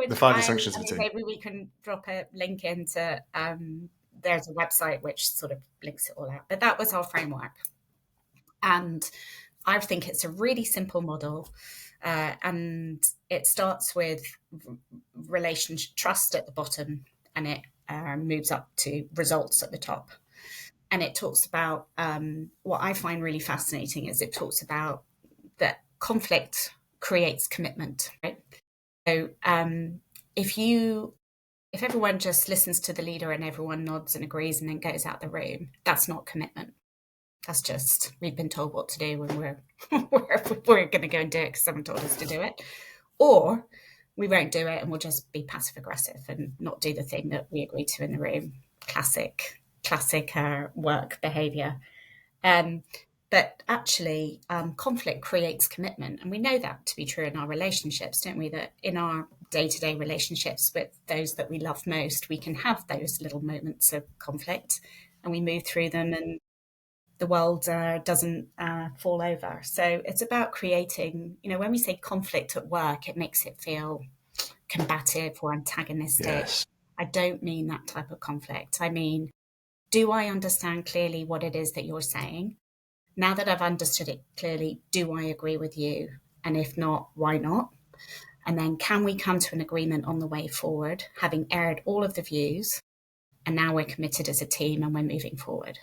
The five dysfunctions I of a mean, team. maybe we can drop a link into, there's a website which sort of links it all out. But that was our framework. And I think it's a really simple model. And it starts with relationship trust at the bottom, and it moves up to results at the top. And it talks about, what I find really fascinating is it talks about that conflict creates commitment, right? So if everyone just listens to the leader and everyone nods and agrees and then goes out the room, that's not commitment. That's just, we've been told what to do and we're going to go and do it because someone told us to do it. Or we won't do it and we'll just be passive aggressive and not do the thing that we agreed to in the room. Classic work behavior. But actually, conflict creates commitment. And we know that to be true in our relationships, don't we? That in our day-to-day relationships with those that we love most, we can have those little moments of conflict and we move through them and the world doesn't fall over. So it's about creating, when we say conflict at work, it makes it feel combative or antagonistic. Yes. I don't mean that type of conflict. I mean, do I understand clearly what it is that you're saying? Now that I've understood it clearly, do I agree with you? And if not, why not? And then can we come to an agreement on the way forward, having aired all of the views, and now we're committed as a team and we're moving forward.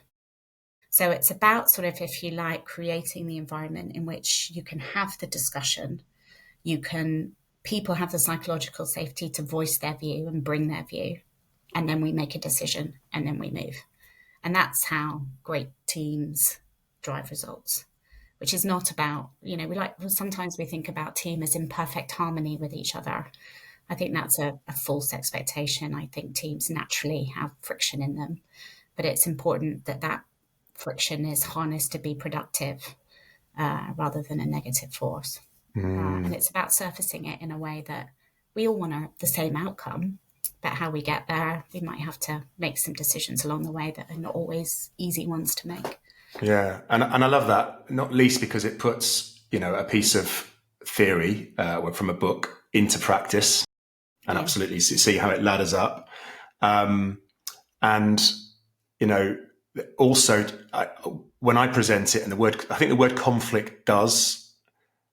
So it's about sort of, if you like, creating the environment in which you can have the discussion, people have the psychological safety to voice their view and bring their view, and then we make a decision and then we move. And that's how great teams drive results, which is not about, sometimes we think about team as in perfect harmony with each other. I think that's a false expectation. I think teams naturally have friction in them, but it's important that friction is harnessed to be productive rather than a negative force. And it's about surfacing it in a way that we all want the same outcome, but how we get there, we might have to make some decisions along the way that are not always easy ones to make. Yeah, and I love that, not least because it puts, a piece of theory from a book into practice, and absolutely see how it ladders up. And, also when I present it, and I think the word conflict does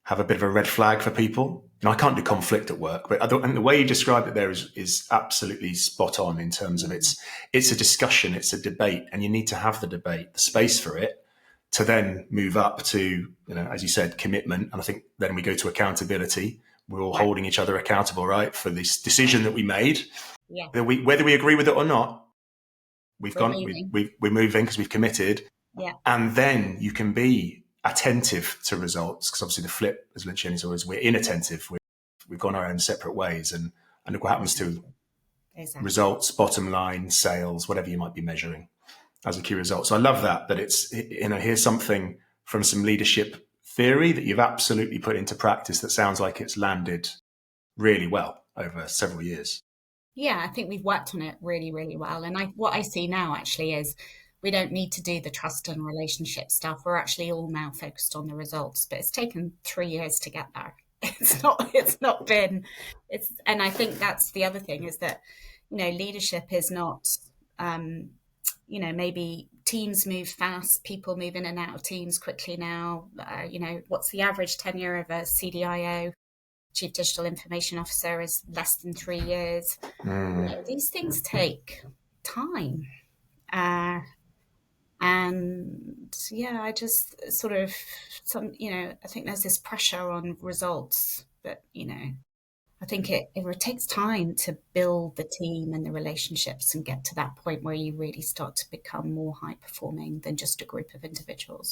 have a bit of a red flag for people. I can't do conflict at work, but and the way you describe it there is absolutely spot on in terms of it's a discussion, it's a debate, and you need to have the debate, the space for it, to then move up to, as you said, commitment. And I think then we go to accountability. We're all holding each other accountable, right, for this decision that we made. Yeah. Whether we agree with it or not, we're moving because we've committed. Yeah. And then you can be attentive to results, because obviously the flip, as Luciani is always, we're inattentive. We've gone our own separate ways, and look what happens to results, bottom line, sales, whatever you might be measuring as a key result. So I love that it's, here's something from some leadership theory that you've absolutely put into practice that sounds like it's landed really well over several years. Yeah, I think we've worked on it really, really well. And what I see now actually is we don't need to do the trust and relationship stuff. We're actually all now focused on the results, but it's taken 3 years to get there. And I think that's the other thing is that, leadership is not, maybe teams move fast, people move in and out of teams quickly now. What's the average tenure of a CDIO? Chief Digital Information Officer is less than 3 years. These things take time. And I just sort of, I think there's this pressure on results, but, I think it takes time to build the team and the relationships and get to that point where you really start to become more high performing than just a group of individuals.